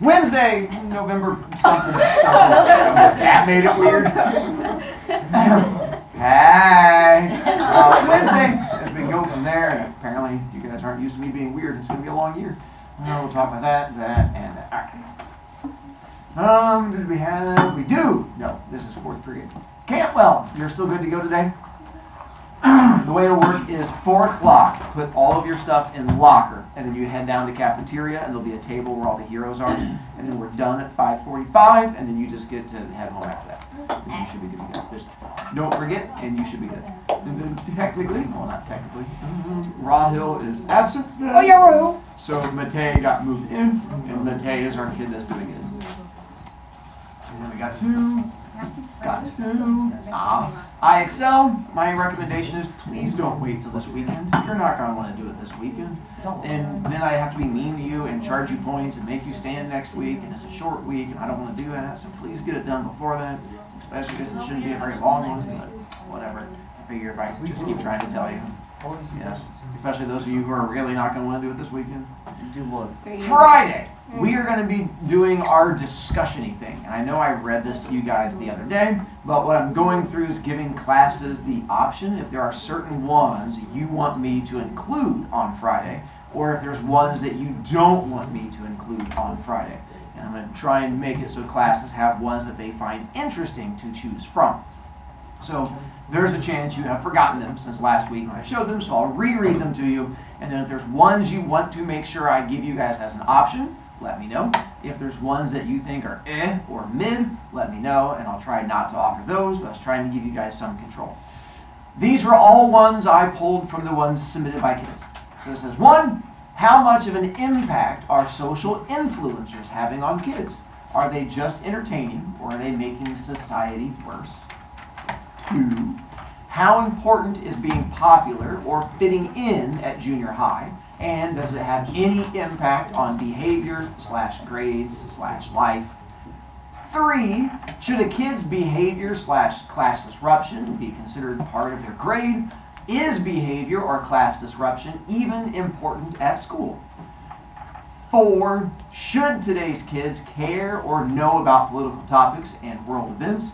Wednesday, November something. That made it weird. Hey. Wednesday, as we go from there, and apparently you guys aren't used to me being weird. It's going to be a long year. We'll talk about that, and that. All right. Did we have? We do. No, this is fourth period. Cantwell, you're still good to go today? The way it'll work is 4 o'clock. Put all of your stuff in the locker, and then you head down to cafeteria, and there'll be a table where all the heroes are, and then we're done at 5:45, and then you just get to head home after that. And you should be good to go. Just don't forget, and you should be good. And then technically, well, not technically, Rahil is absent today. So Matei got moved in, and Matei is our kid that's doing it. And then we got 2. IXL, my recommendation is please don't wait till this weekend. You're not going to want to do it this weekend. And then I have to be mean to you and charge you points and make you stand next week, and it's a short week, and I don't want to do that. So please get it done before then, especially because it shouldn't be a very long one, but whatever. I figure if I just keep trying to tell you. Yes, especially those of you who are really not going to want to do it this weekend. Friday, we are going to be doing our discussion-y thing. And I know I read this to you guys the other day, but what I'm going through is giving classes the option if there are certain ones you want me to include on Friday, or if there's ones that you don't want me to include on Friday. And I'm going to try and make it so classes have ones that they find interesting to choose from. So there's a chance you have forgotten them since last week when I showed them, so I'll reread them to you. And then if there's ones you want to make sure I give you guys as an option, let me know. If there's ones that you think are or mid, let me know, and I'll try not to offer those, but I was trying to give you guys some control. These were all ones I pulled from the ones submitted by kids. So it says, 1, how much of an impact are social influencers having on kids? Are they just entertaining, or are they making society worse? 2, how important is being popular or fitting in at junior high? And does it have any impact on behavior/grades/life? 3, should a kid's behavior/class disruption be considered part of their grade? Is behavior or class disruption even important at school? 4, should today's kids care or know about political topics and world events?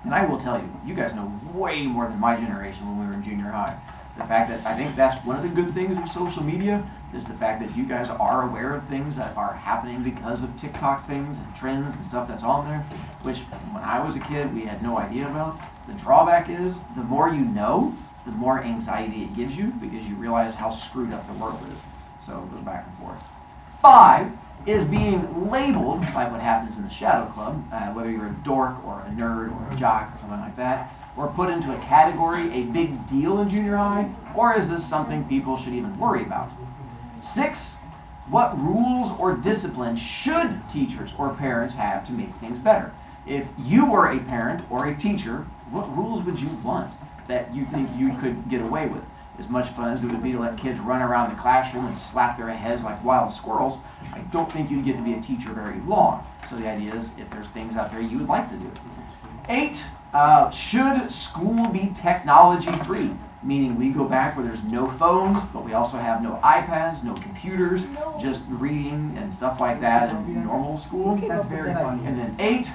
And I will tell you, you guys know way more than my generation when we were in junior high. The fact that I think that's one of the good things of social media is the fact that you guys are aware of things that are happening because of TikTok things and trends and stuff that's on there, which when I was a kid we had no idea about. The drawback is the more you know, the more anxiety it gives you because you realize how screwed up the world is. So it goes back and forth. 5 is being labeled by what happens in the Shadow Club, whether you're a dork or a nerd or a jock or something like that, or put into a category a big deal in junior high, or is this something people should even worry about? 6, what rules or discipline should teachers or parents have to make things better? If you were a parent or a teacher, what rules would you want that you think you could get away with? As much fun as it would be to let kids run around the classroom and slap their heads like wild squirrels, I don't think you'd get to be a teacher very long. So the idea is if there's things out there you would like to do. 8, should school be technology free? Meaning we go back where there's no phones, but we also have no iPads, no computers, just reading and stuff like that in normal school. That's very funny. And then 8,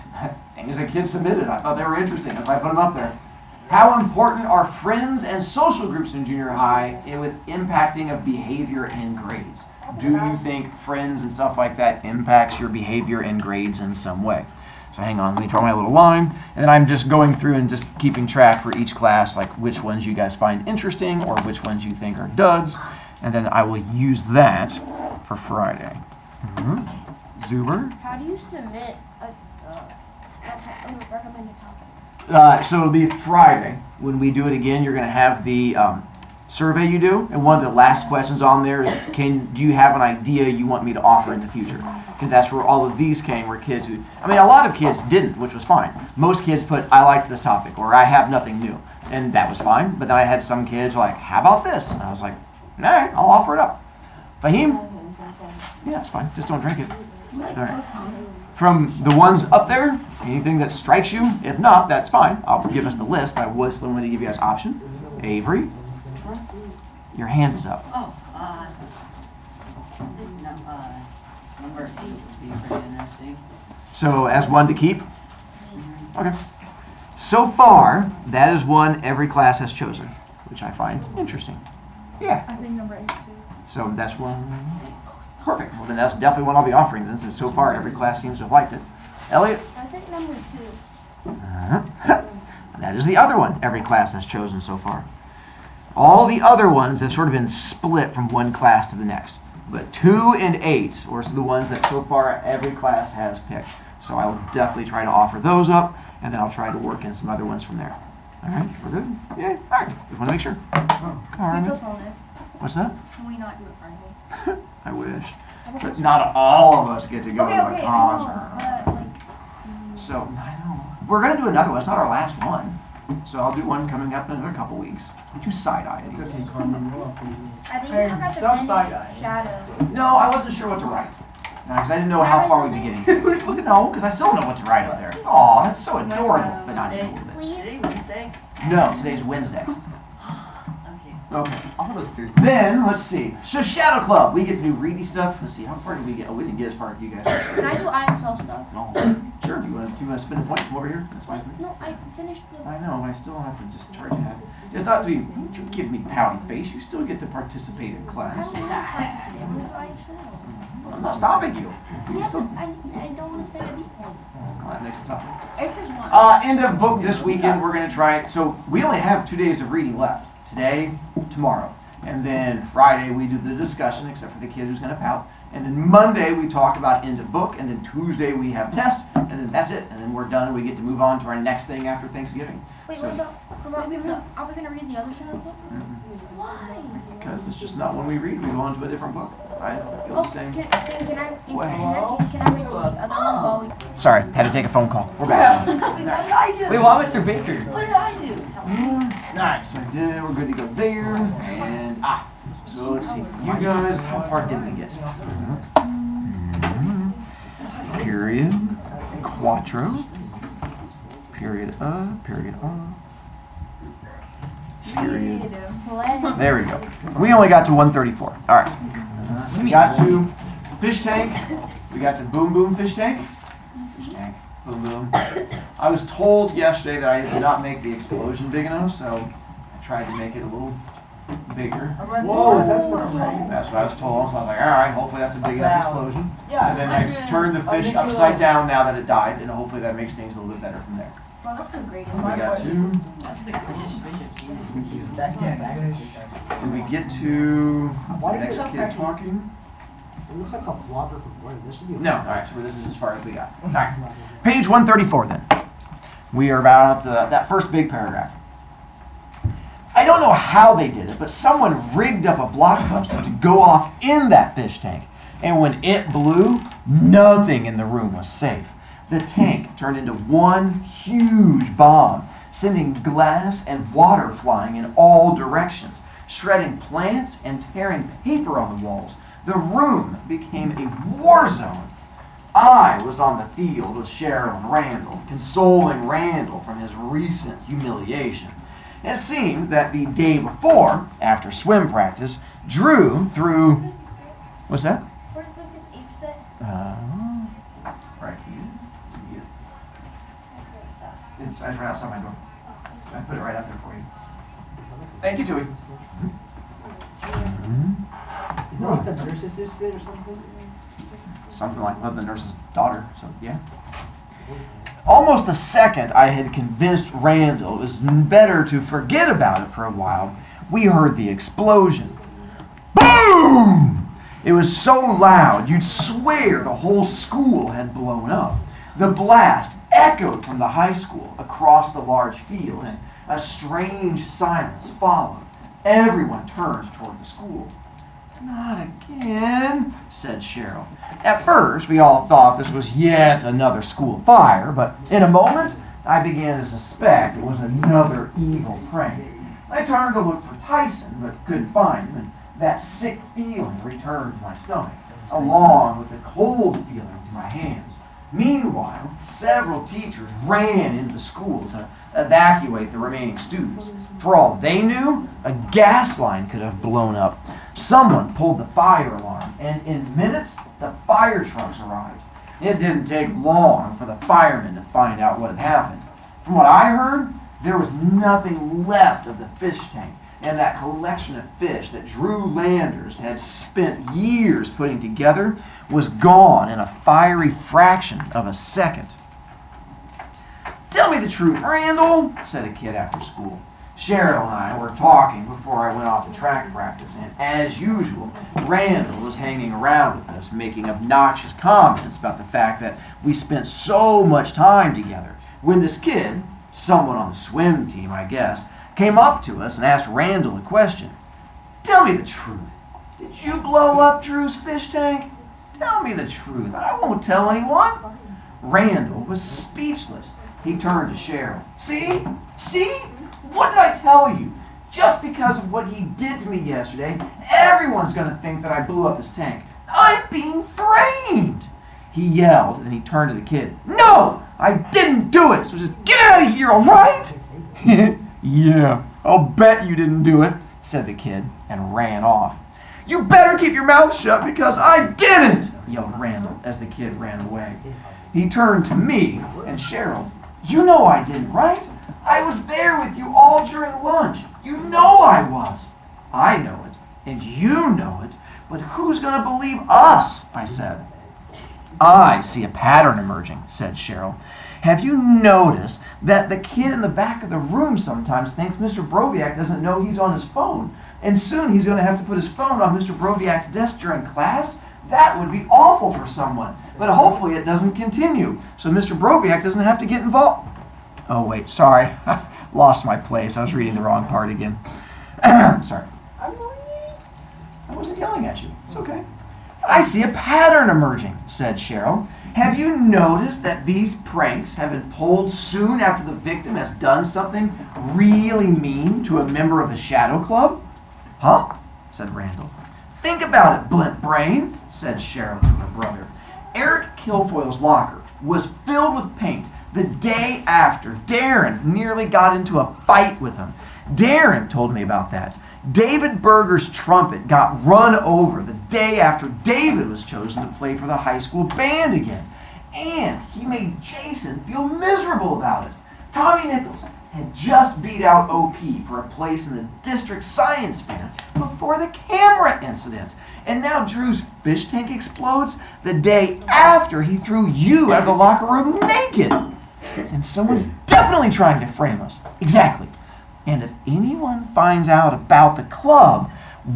things that kids submitted. I thought they were interesting. That's why I put them up there. How important are friends and social groups in junior high with impacting of behavior and grades? Do you think friends and stuff like that impacts your behavior and grades in some way? So hang on, let me draw my little line, and then I'm just going through and just keeping track for each class, like which ones you guys find interesting or which ones you think are duds, and then I will use that for Friday. Zuber? How do you submit a recommended topic? So it'll be Friday. When we do it again, you're going to have the survey you do, and one of the last questions on there is, do you have an idea you want me to offer in the future? Because that's where all of these came, were kids who, I mean, a lot of kids didn't, which was fine. Most kids put, I liked this topic, or I have nothing new, and that was fine. But then I had some kids like, how about this? And I was like, all right, I'll offer it up. Fahim? Yeah, it's fine. Just don't drink it. All right. From the ones up there, anything that strikes you? If not, that's fine. I'll give us the list, but I was going to give you guys option. Avery, your hand is up. Number number 8 would be pretty interesting. So as one to keep? Okay. So far, that is one every class has chosen, which I find interesting. Yeah. I think number 8 too. So that's one. Perfect. Well, then that's definitely one I'll be offering then, since so far every class seems to have liked it. Elliot? I think number 2. That is the other one every class has chosen so far. All the other ones have sort of been split from one class to the next. But 2 and 8 are the ones that so far every class has picked. So I'll definitely try to offer those up, and then I'll try to work in some other ones from there. All right, we're good? Yeah, all right. Just want to make sure. Come on, Can we Remy. postpone this? What's that? Can we not do it Friday? I wish. But not all of us get to go Okay, to a okay, concert. I know, but So, I know. We're going to do another one. It's not our last one. So I'll do one coming up in another couple weeks. Don't you side-eye it. I think you forgot to Stop finish side-eyeing. Shadow. No, I wasn't sure what to write. Because I didn't know how far we'd be getting to this. No, because I still don't know what to write up there. Aw, that's so adorable. But not Today, adorable. today Wednesday? No, today's Wednesday. Okay. Okay. All those Thursdays. Then, let's see. So Shadow Club. We get to do reedy stuff. Let's see, how far did we get? Oh, we didn't get as far as you guys. Can I do IMSL stuff? No. Sure. Do you want to spend a point? Come over here. That's fine. No, I finished the. I know, but I still have to just charge you that. It's not to be, don't you give me pouty face. You still get to participate in I class. don't want to practice it. I want to IMSL. I'm not stopping you. You Yeah, can still. but I don't want to spend a beat point. Well, that makes it tougher. It's just one. End of book this weekend. We're going to try. So we only have 2 days of reading left. Today, tomorrow. And then Friday we do the discussion, except for the kid who's going to pout. And then Monday we talk about end of book. And then Tuesday we have test. And then that's it. And then we're done. We get to move on to our next thing after Thanksgiving. Wait, So- what about are we going to read the other Shadow Club? Why? Because it's just not when we read. We go on to a different book. I feel Oh, the same. can I Wait. can I read the other one while we? Sorry, had to take a phone call. We're back. Wait, what did I do? Wait, why Mr. Baker? What did I do? Nice. I did. We're good to go there. And so let's see. You guys, how far did we get? Period. Quattro. Period. Period. Period. There we go. We only got to 134. All right. So we got to fish tank. We got to boom boom fish tank. Fish tank. Boom boom. I was told yesterday that I did not make the explosion big enough, so I tried to make it a little bigger. Whoa, that's what's right. That's what I was told. So I was like, all right, hopefully that's a big enough explosion. Yeah. And then I turned the fish upside down now that it died, and hopefully that makes things a little bit better from there. Well, that's the greatest. We got to. That's the greatest fish I've seen. Did we get to Why the did next it look kid like- talking? It looks like a flopper from Florida. This should be a No. All right. So this is as far as we got. All right. Page 134. Then we are about that first big paragraph. I don't know how they did it, but someone rigged up a blockbuster to go off in that fish tank, and when it blew, nothing in the room was safe. The tank turned into one huge bomb, sending glass and water flying in all directions, shredding plants and tearing paper on the walls. The room became a war zone. I was on the field with Cheryl and Randall, consoling Randall from his recent humiliation. It seemed that the day before, after swim practice, Drew threw... What's that? Where's Lucas H set? Right here. It's right outside my door. I put it right up there for you. Thank you, Tui. Is that like the nurse assistant or something? Something like the nurse's daughter. So yeah. Almost the second I had convinced Randall it was better to forget about it for a while, we heard the explosion. Boom! It was so loud you'd swear the whole school had blown up. The blast echoed from the high school across the large field, and a strange silence followed. Everyone turned toward the school. Not again, said Cheryl. At first, we all thought this was yet another school fire, but in a moment, I began to suspect it was another evil prank. I turned to look for Tyson, but couldn't find him, and that sick feeling returned to my stomach, along with the cold feeling to my hands. Meanwhile, several teachers ran into the school to evacuate the remaining students. For all they knew, a gas line could have blown up. Someone pulled the fire alarm, and in minutes, the fire trucks arrived. It didn't take long for the firemen to find out what had happened. From what I heard, there was nothing left of the fish tank, and that collection of fish that Drew Landers had spent years putting together was gone in a fiery fraction of a second. "Tell me the truth, Randall," said a kid after school. Cheryl and I were talking before I went off to track practice, and as usual, Randall was hanging around with us, making obnoxious comments about the fact that we spent so much time together, when this kid, someone on the swim team, I guess, came up to us and asked Randall a question. "Tell me the truth. Did you blow up Drew's fish tank? Tell me the truth. I won't tell anyone." Randall was speechless. He turned to Cheryl. See? What did I tell you? Just because of what he did to me yesterday, everyone's going to think that I blew up his tank. I'm being framed!" He yelled, and then he turned to the kid. "No, I didn't do it, so just get out of here, all right?" "Yeah, I'll bet you didn't do it," said the kid, and ran off. "You better keep your mouth shut because I didn't!" yelled Randall as the kid ran away. He turned to me and Cheryl. "You know I didn't, right? I was there with you all during lunch. You know I was." "I know it, and you know it, but who's going to believe us?" I said. "I see a pattern emerging," said Cheryl. "Have you noticed that the kid in the back of the room sometimes thinks Mr. Broviac doesn't know he's on his phone, and soon he's going to have to put his phone on Mr. Broviac's desk during class? That would be awful for someone, but hopefully it doesn't continue, so Mr. Broviac doesn't have to get involved." Oh, wait, sorry. Lost my place. I was reading the wrong part again. Sorry. I wasn't yelling at you. It's okay. "I see a pattern emerging," said Cheryl. "Have you noticed that these pranks have been pulled soon after the victim has done something really mean to a member of the Shadow Club?" "Huh?" said Randall. "Think about it, Blint Brain," said Cheryl to her brother. "Eric Kilfoyle's locker was filled with paint the day after Darren nearly got into a fight with him. Darren told me about that. David Berger's trumpet got run over the day after David was chosen to play for the high school band again. And he made Jason feel miserable about it. Tommy Nichols had just beat out OP for a place in the district science fair before the camera incident. And now Drew's fish tank explodes the day after he threw you out of the locker room naked. And someone's definitely trying to frame us." "Exactly. And if anyone finds out about the club,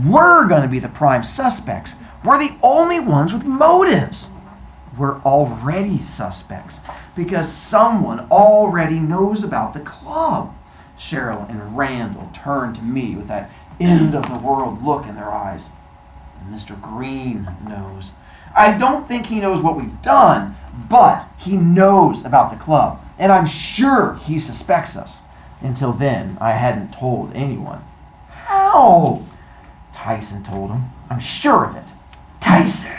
we're going to be the prime suspects. We're the only ones with motives." "We're already suspects because someone already knows about the club." Cheryl and Randall turned to me with that end-of-the-world look in their eyes. "Mr. Green knows. I don't think he knows what we've done, but he knows about the club, and I'm sure he suspects us. Until then, I hadn't told anyone." "How?" "Tyson told him. I'm sure of it." "Tyson,"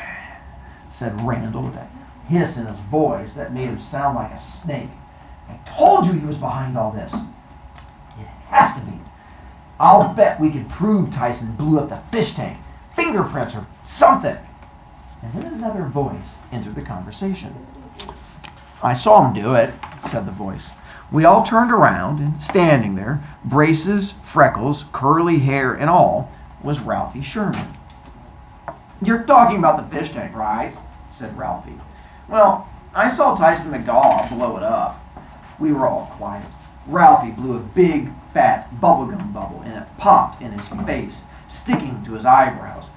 said Randall with a hiss in his voice that made him sound like a snake. "I told you he was behind all this." "It has to be. I'll bet we could prove Tyson blew up the fish tank. Fingerprints or something." And then another voice entered the conversation. "I saw him do it," said the voice. We all turned around, and standing there, braces, freckles, curly hair, and all, was Ralphie Sherman. "You're talking about the fish tank, right?" said Ralphie. "Well, I saw Tyson McGaw blow it up." We were all quiet. Ralphie blew a big, fat bubblegum bubble, and it popped in his face, sticking to his eyebrows.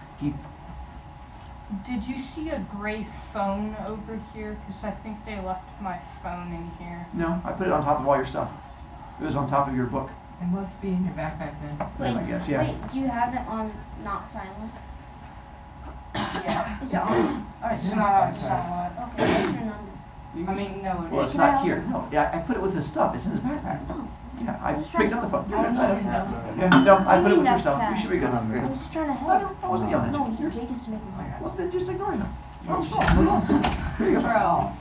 Did you see a gray phone over here? Because I think they left my phone in here. "No, I put it on top of all your stuff. It was on top of your book." It must be in your backpack then. I guess, yeah. Wait, do you have it on not silent? Yeah. Is it on? It's not on silent. Okay, what's your number? I mean, no, Well, it it's is. not here. No, yeah, I put it with his stuff. It's in his backpack. Oh. Yeah, I was trying picked up the phone. I don't Yeah, need to know. yeah, no, I put it with your That's stuff. You bad. should be good. I was trying to help. I wasn't yelling at No, you. Jake is to make me laugh. Well, then just ignore him. Oh, so, move on. Here you go. Cheryl.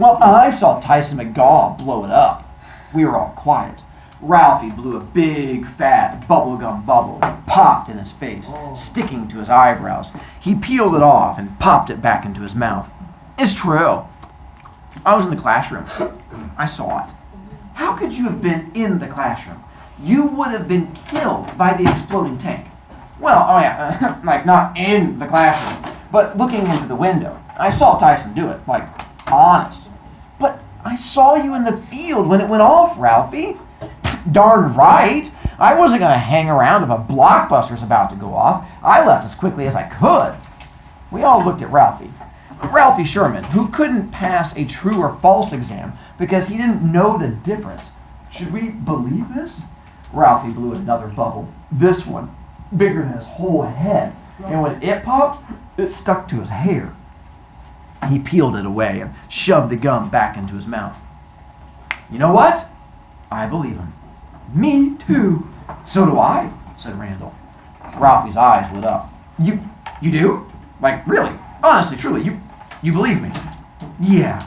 Well, I saw Tyson McGaw blow it up. We were all quiet. Ralphie blew a big, fat bubblegum bubble and popped in his face, sticking to his eyebrows. He peeled it off and popped it back into his mouth. It's true. I was in the classroom. I saw it. How could you have been in the classroom? You would have been killed by the exploding tank. Well, oh yeah, like not in the classroom, but looking into the window. I saw Tyson do it, like, honest. But I saw you in the field when it went off, Ralphie. Darn right. I wasn't going to hang around if a blockbuster's about to go off. I left as quickly as I could. We all looked at Ralphie. Ralphie Sherman, who couldn't pass a true or false exam because he didn't know the difference. Should we believe this? Ralphie blew another bubble. This one, bigger than his whole head. And when it popped, it stuck to his hair. He peeled it away and shoved the gum back into his mouth. You know what? I believe him. Me too. So do I, said Randall. Ralphie's eyes lit up. You do? Like, really? Honestly, truly, you believe me? Yeah.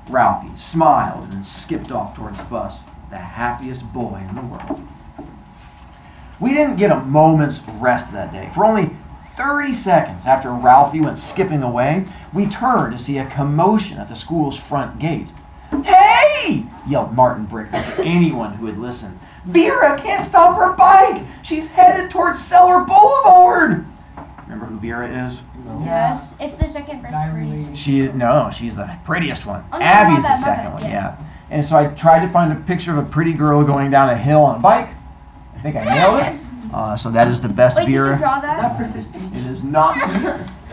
Ralphie smiled and skipped off toward his bus, the happiest boy in the world. We didn't get a moment's rest that day. For only 30 seconds after Ralphie went skipping away, we turned to see a commotion at the school's front gate. Hey! Yelled Martin Bricker to anyone who would listen. Vera can't stop her bike! She's headed towards Cellar Boulevard! Remember who Vera is? Yes, it's the second best breed. She's the prettiest one. Oh, no, Abby's my the bad, second one, yeah. yeah. And so I tried to find a picture of a pretty girl going down a hill on a bike. I think I nailed it. So that is the best Wait, did you Vera. draw Is that that? Princess Peach? It is not.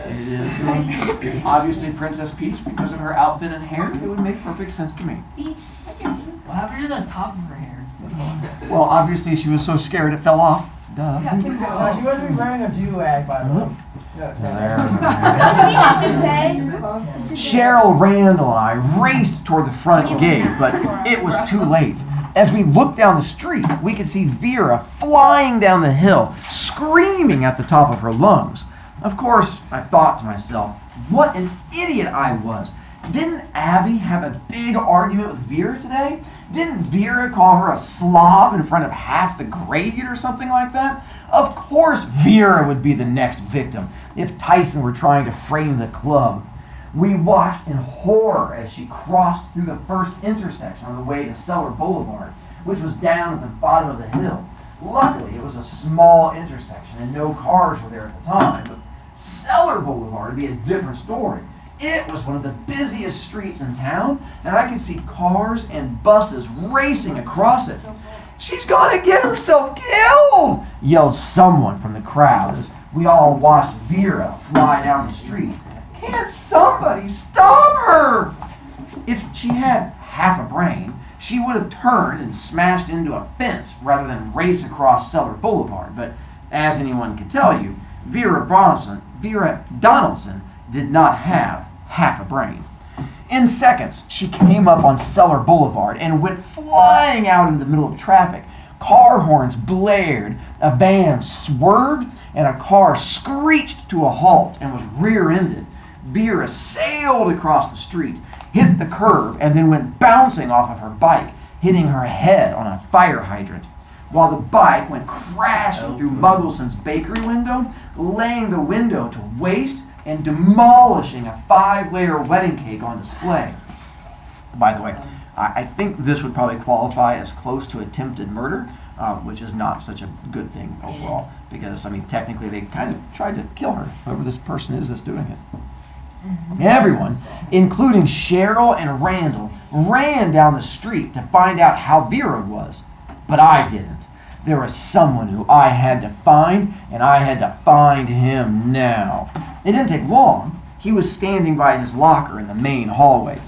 It is obviously Princess Peach because of her outfit and hair. It would make perfect sense to me. What happened to the top of her hair? Well, obviously she was so scared it fell off. Duh. She got picked No, up. she wasn't wearing a do-rag, by the way. Cheryl, Randall, and I raced toward the front gate, but it was too late. As we looked down the street, we could see Vera flying down the hill, screaming at the top of her lungs. Of course, I thought to myself, what an idiot I was. Didn't Abby have a big argument with Vera today? Didn't Vera call her a slob in front of half the grade or something like that? Of course Vera would be the next victim if Tyson were trying to frame the club. We watched in horror as she crossed through the first intersection on the way to Cellar Boulevard, which was down at the bottom of the hill. Luckily, it was a small intersection and no cars were there at the time, but Cellar Boulevard would be a different story. It was one of the busiest streets in town, and I could see cars and buses racing across it. She's gonna get herself killed, yelled someone from the crowd as we all watched Vera fly down the street. Can't somebody stop her? If she had half a brain, she would have turned and smashed into a fence rather than race across Cellar Boulevard. But as anyone could tell you, Vera Donaldson did not have half a brain. In seconds, she came up on Cellar Boulevard and went flying out into the middle of traffic. Car horns blared, a van swerved, and a car screeched to a halt and was rear-ended. Vera sailed across the street, hit the curb, and then went bouncing off of her bike, hitting her head on a fire hydrant, while the bike went crashing through Muggleson's bakery window, laying the window to waste and demolishing a 5-layer wedding cake on display. By the way, I think this would probably qualify as close to attempted murder, which is not such a good thing overall, because, I mean, technically they kind of tried to kill her, whoever this person is that's doing it. Everyone, including Cheryl and Randall, ran down the street to find out how Vera was, but I didn't. There was someone who I had to find, and I had to find him now. It didn't take long. He was standing by his locker in the main hallway.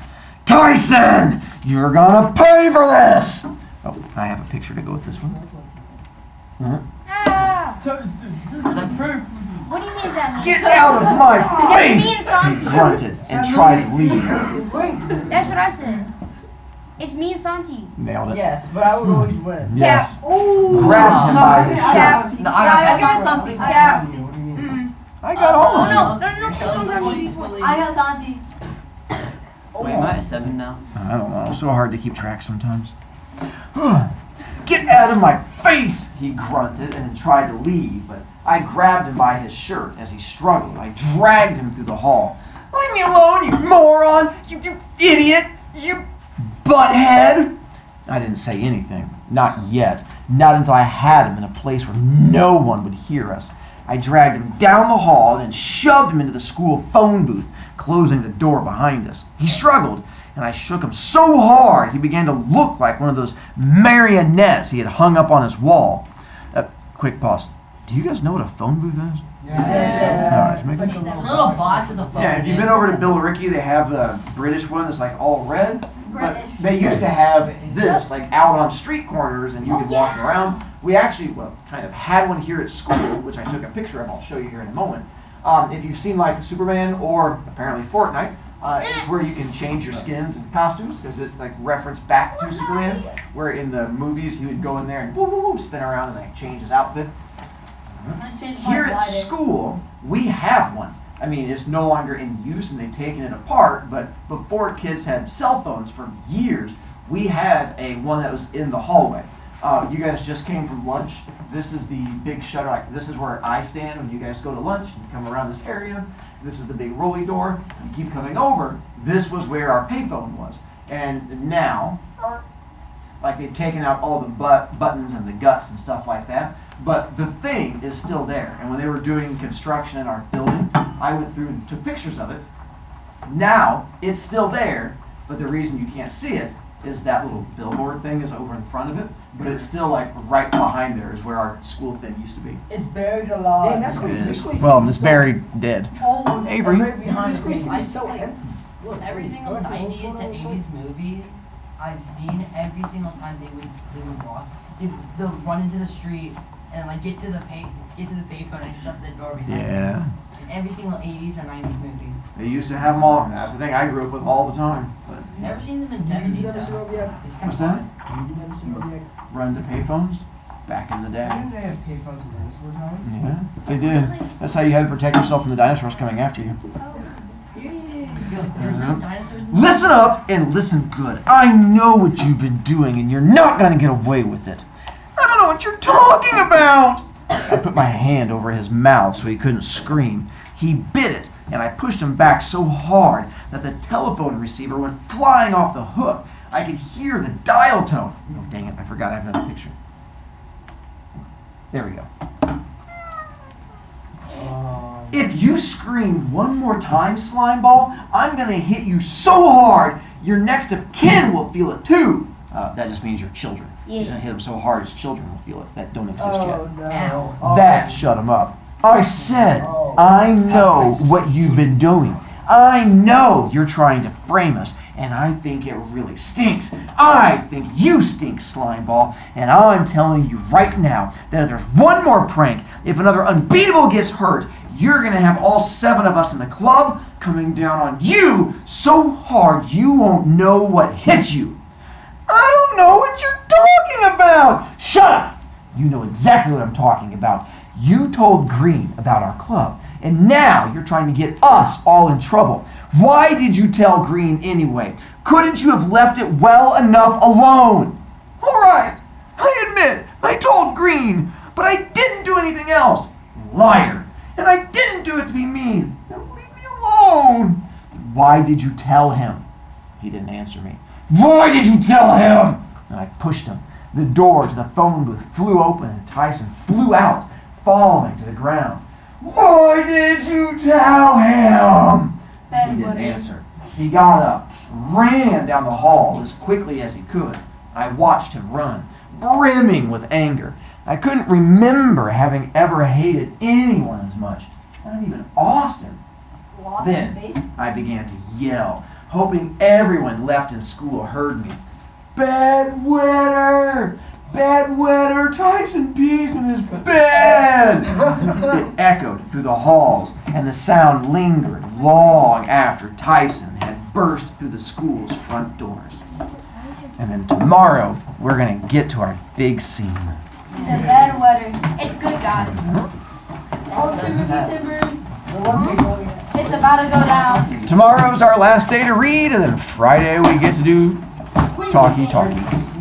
Tyson, you're gonna pay for this! Oh, I have a picture to go with this one. Ah! Is that proof? What do you mean does that mean? Get out of my face! Me and Santi. He grunted and tried to leave. That's what I said. It's me and Santi. Nailed it. Yes, but I would always win. Yes. Ooh. Grabbed him by the Yeah. shirt. No, I got Santi. Yeah. I got all Oh of no, them. no, no, no, I got Santi. Wait, my 7 now? I don't know. So hard to keep track sometimes. Get out of my face! He grunted and then tried to leave, but I grabbed him by his shirt as he struggled. I dragged him through the hall. Leave me alone, you moron! You idiot! You butthead! I didn't say anything. Not yet. Not until I had him in a place where no one would hear us. I dragged him down the hall and then shoved him into the school phone booth, closing the door behind us. He struggled, and I shook him so hard he began to look like one of those marionettes he had hung up on his wall. Quick pause. Do you guys know what a phone booth is? Yeah. All right, just making It's sure. like It's a little box with a phone. Yeah, if you've been over to Bill Ricky, they have the British one that's like all red. But they used to have this like out on street corners and you could walk around. We actually, kind of had one here at school, which I took a picture of. I'll show you here in a moment. If you've seen like Superman or apparently Fortnite, it's where you can change your skins and costumes because it's like reference back to Superman, where in the movies he would go in there and woo, woo, woo, spin around and like change his outfit. Here at school, we have one. I mean, it's no longer in use and they've taken it apart, but before kids had cell phones for years, we had one that was in the hallway. You guys just came from lunch. This is the big shutter. This is where I stand when you guys go to lunch. You come around this area. This is the big rolly door. You keep coming over. This was where our payphone was. And now, like they've taken out all the buttons and the guts and stuff like that. But the thing is still there. And when they were doing construction in our building, I went through and took pictures of it. Now, it's still there, but the reason you can't see it is that little billboard thing is over in front of it, but it's still like right behind there is where our school thing used to be. It's buried alive. Dang, that's It what is. it's Well, it's buried dead. Oh, Avery. right behind This place me. is so Like, empty. every single 90s to 80s movie I've seen, every single time they would walk, they'll run into the street and like get to the payphone and shut the door behind them. Yeah. In every single 80s or 90s movie. They used to have them all. That's the thing I grew up with all the time. But Never seen them in Do you 70s do that, Mr. though. Robiak? It's kind What's of that? fun. Do you do that, Mr. Robiak? Run to payphones back in the day. Didn't they have payphones in dinosaur times? Yeah, they did. That's how you had to protect yourself from the dinosaurs coming after you. Yo, there's no dinosaurs in Listen up and listen good. I know what you've been doing and you're not going to get away with it. I don't know what you're talking about. I put my hand over his mouth so he couldn't scream. He bit it and I pushed him back so hard that the telephone receiver went flying off the hook. I could hear the dial tone. Oh, dang it, I forgot I have another picture. There we go. If you scream one more time, Slimeball, I'm going to hit you so hard, your next of kin will feel it too. That just means your children. He's going to hit them so hard his children will feel it. That don't exist Oh, yet. no. Ow. Oh. That shut him up. I said, Oh. I know what you've been doing. I know you're trying to frame us, and I think it really stinks. I think you stink, Slimeball, and I'm telling you right now that if there's one more prank, if another unbeatable gets hurt, you're going to have all 7 of us in the club coming down on you so hard you won't know what hit you. I don't know what you're talking about. Shut up. You know exactly what I'm talking about. You told Green about our club, and now you're trying to get us all in trouble. Why did you tell Green anyway? Couldn't you have left it well enough alone? All right, I admit, I told Green, but I didn't do anything else. Liar. And I didn't do it to be mean. Now leave me alone. Why did you tell him? He didn't answer me. Why did you tell him? And I pushed him. The door to the phone booth flew open and Tyson flew out, falling to the ground. Why did you tell him? He didn't answer. He got up, ran down the hall as quickly as he could. I watched him run, brimming with anger. I couldn't remember having ever hated anyone as much, not even Austin. Then I began to yell, hoping everyone left in school heard me. Bedwetter! Bedwetter! Tyson pees in his bed! It echoed through the halls, and the sound lingered long after Tyson had burst through the school's front doors. And then tomorrow, we're going to get to our big scene. It's a bad weather. It's good, guys. The one thing only has It's about to go down. Tomorrow's our last day to read, and then Friday we get to do talkie.